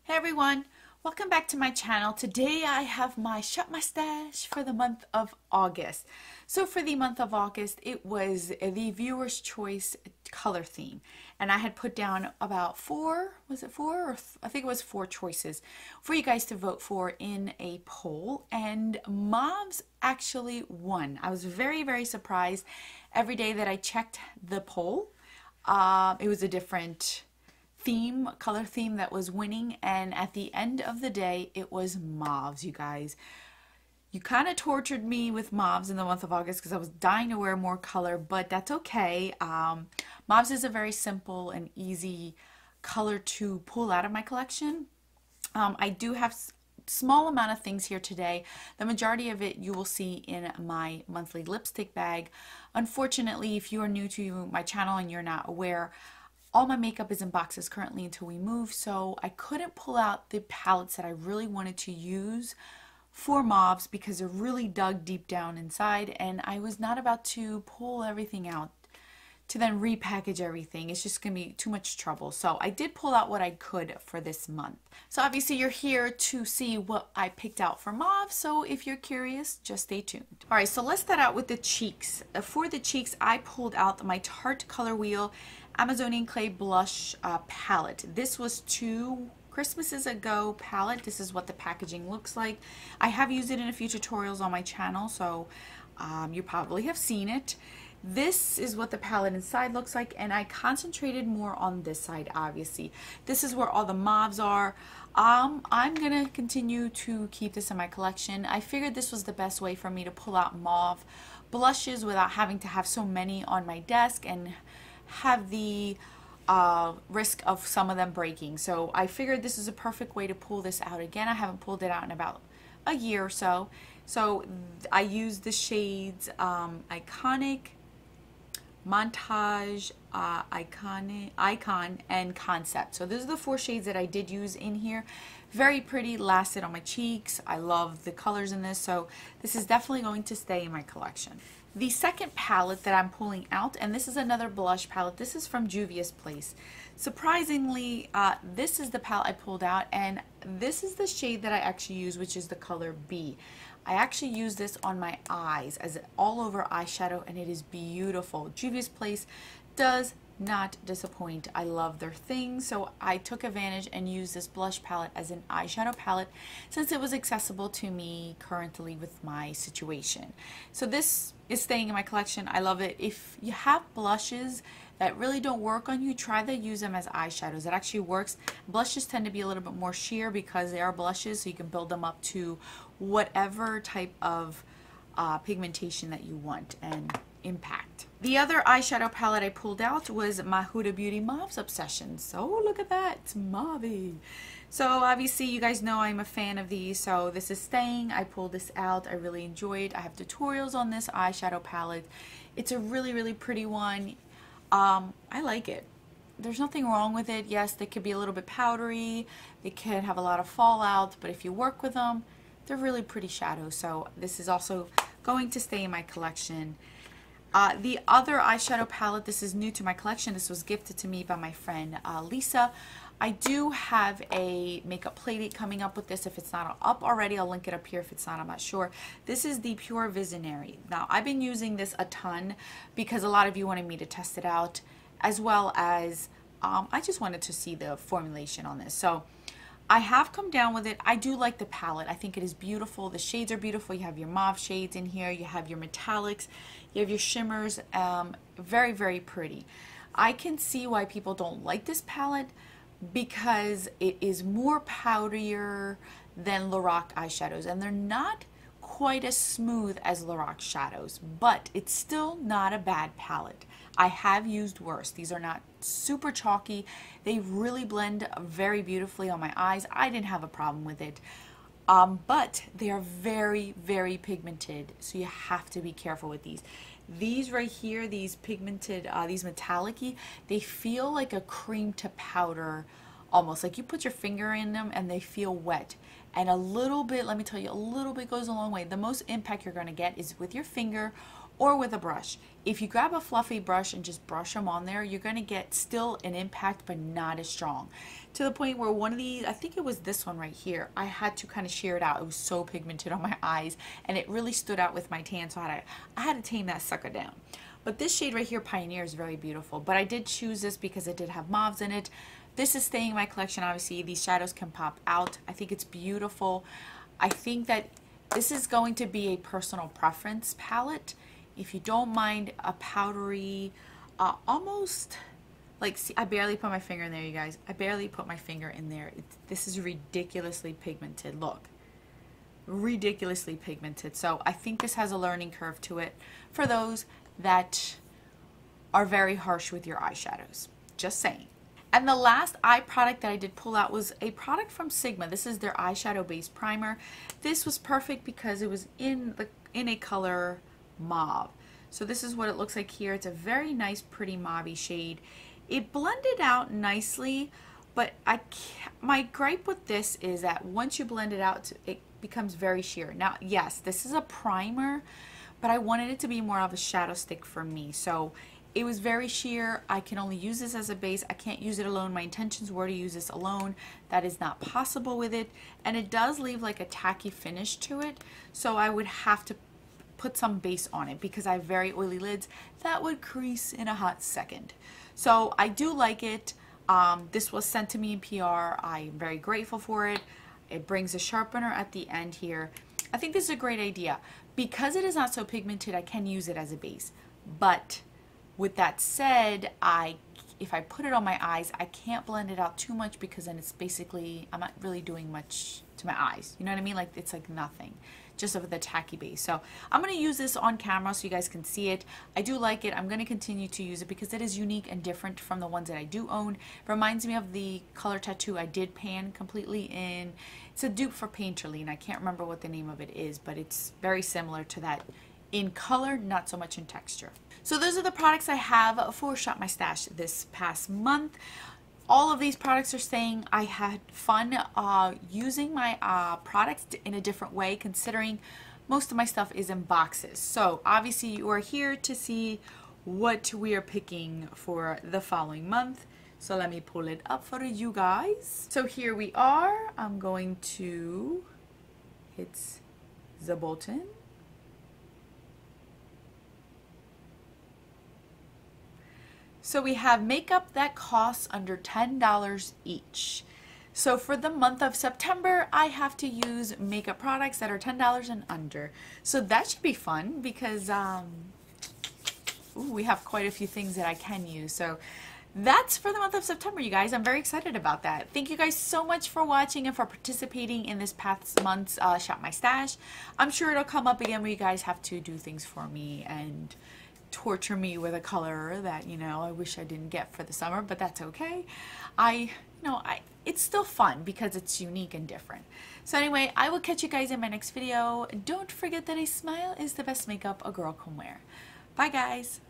Hey everyone, welcome back to my channel. Today I have my shop my stash for the month of August. So for the month of August, it was the viewer's choice color theme. And I had put down about was it four? I think it was four choices for you guys to vote for in a poll. And Mauve's actually won. I was very, very surprised. Every day that I checked the poll, it was a different color theme that was winning, and at the end of the day it was mauves. You guys, you kind of tortured me with mauves in the month of August because I was dying to wear more color, but that's okay. Mauves is a very simple and easy color to pull out of my collection. I do have small amount of things here today. The majority of it you will see in my monthly lipstick bag. Unfortunately, if you are new to my channel and you're not aware, all my makeup is in boxes currently until we move, so I couldn't pull out the palettes that I really wanted to use for mauves because they're really dug deep down inside, and I was not about to pull everything out to then repackage everything. It's just gonna be too much trouble. So I did pull out what I could for this month. So obviously you're here to see what I picked out for mauve, so if you're curious, just stay tuned. All right, so let's start out with the cheeks. For the cheeks, I pulled out my Tarte Color Wheel Amazonian Clay Blush palette. This was 2 Christmases ago palette. This is what the packaging looks like. I have used it in a few tutorials on my channel, so you probably have seen it. This is what the palette inside looks like, and I concentrated more on this side, obviously. This is where all the mauves are. I'm gonna continue to keep this in my collection. I figured this was the best way for me to pull out mauve blushes without having to have so many on my desk and have the risk of some of them breaking. So I figured this is a perfect way to pull this out. Again, I haven't pulled it out in about a year or so. So I used the shades Iconic, Montage, Icon, and Concept. So those are the 4 shades that I did use in here. Very pretty, lasted on my cheeks. I love the colors in this, so this is definitely going to stay in my collection. The second palette that I'm pulling out, and this is another blush palette. This is from Juvia's Place. Surprisingly, this is the palette I pulled out, and this is the shade that I actually use, which is the color B. I actually use this on my eyes as an all-over eyeshadow, and it is beautiful. Juvia's Place does not disappoint. I love their things, so I took advantage and used this blush palette as an eyeshadow palette since it was accessible to me currently with my situation. So this is staying in my collection. I love it. If you have blushes that really don't work on you, try to use them as eyeshadows. It actually works. Blushes tend to be a little bit more sheer because they are blushes, so you can build them up to whatever type of pigmentation that you want and impact. The other eyeshadow palette I pulled out was my Huda Beauty Mauves Obsession. So look at that, it's mauve. So obviously you guys know I'm a fan of these, so this is staying. I pulled this out. I really enjoy it. I have tutorials on this eyeshadow palette. It's a really, really pretty one. I like it. There's nothing wrong with it. Yes, they could be a little bit powdery. They can have a lot of fallout, but if you work with them, they're really pretty shadows. So this is also going to stay in my collection. The other eyeshadow palette, this is new to my collection. This was gifted to me by my friend Lisa. I do have a makeup playdate coming up with this. If it's not up already, I'll link it up here. If it's not, I'm not sure. This is the Pure Visionary. Now, I've been using this a ton because a lot of you wanted me to test it out, as well as I just wanted to see the formulation on this. So I have come down with it. I do like the palette. I think it is beautiful. The shades are beautiful. You have your mauve shades in here. You have your metallics. You have your shimmers. Very, very pretty. I can see why people don't like this palette because it is more powderier than Lorac eyeshadows, and they're not quite as smooth as Lorac shadows, but it's still not a bad palette. I have used worse. These are not super chalky. They really blend very beautifully on my eyes. I didn't have a problem with it. But they are very, very pigmented, so you have to be careful with these. These right here, these pigmented, these metallic-y, they feel like a cream to powder, almost like you put your finger in them and they feel wet. And a little bit, let me tell you, a little bit goes a long way. The most impact you're going to get is with your finger or with a brush. If you grab a fluffy brush and just brush them on there, you're going to get still an impact, but not as strong. To the point where one of these, I think it was this one right here, I had to kind of shear it out. It was so pigmented on my eyes, and it really stood out with my tan, so I had to tame that sucker down. But this shade right here, Pioneer, is very beautiful. But I did choose this because it did have mauves in it. This is staying in my collection, obviously. These shadows can pop out. I think it's beautiful. I think that this is going to be a personal preference palette. If you don't mind a powdery, almost like, see, I barely put my finger in there, you guys. I barely put my finger in there. This is ridiculously pigmented. Look, ridiculously pigmented. So I think this has a learning curve to it for those that are very harsh with your eyeshadows. Just saying. And the last eye product that I did pull out was a product from Sigma. This is their eyeshadow base primer. This was perfect because it was in a color mauve. So this is what it looks like here. It's a very nice, pretty mauvey shade. It blended out nicely, but my gripe with this is that once you blend it out, it becomes very sheer. Now, yes, this is a primer, but I wanted it to be more of a shadow stick for me. So it was very sheer. I can only use this as a base. I can't use it alone. My intentions were to use this alone. That is not possible with it. And it does leave like a tacky finish to it. So I would have to put some base on it because I have very oily lids that would crease in a hot second. So I do like it. This was sent to me in PR. I'm very grateful for it. It brings a sharpener at the end here. I think this is a great idea. Because it is not so pigmented, I can use it as a base. But with that said, if I put it on my eyes, I can't blend it out too much because then it's basically, I'm not really doing much to my eyes. You know what I mean? Like, it's like nothing, just with the tacky base. So I'm going to use this on camera so you guys can see it. I do like it. I'm going to continue to use it because it is unique and different from the ones that I do own. It reminds me of the color tattoo I did pan completely in. It's a dupe for Painterly, and I can't remember what the name of it is, but it's very similar to that in color, not so much in texture. So those are the products I have for Shop My Stash this past month. All of these products are staying. I had fun using my products in a different way, considering most of my stuff is in boxes. So obviously you are here to see what we are picking for the following month. So let me pull it up for you guys. So here we are. I'm going to hit the button. So we have makeup that costs under $10 each. So for the month of September, I have to use makeup products that are $10 and under. So that should be fun because we have quite a few things that I can use. So that's for the month of September, you guys. I'm very excited about that. Thank you guys so much for watching and for participating in this past month's Shop My Stash. I'm sure it'll come up again where you guys have to do things for me and torture me with a color that, you know, I wish I didn't get for the summer, but that's okay. It's still fun because it's unique and different. So anyway, I will catch you guys in my next video. Don't forget that a smile is the best makeup a girl can wear. Bye guys.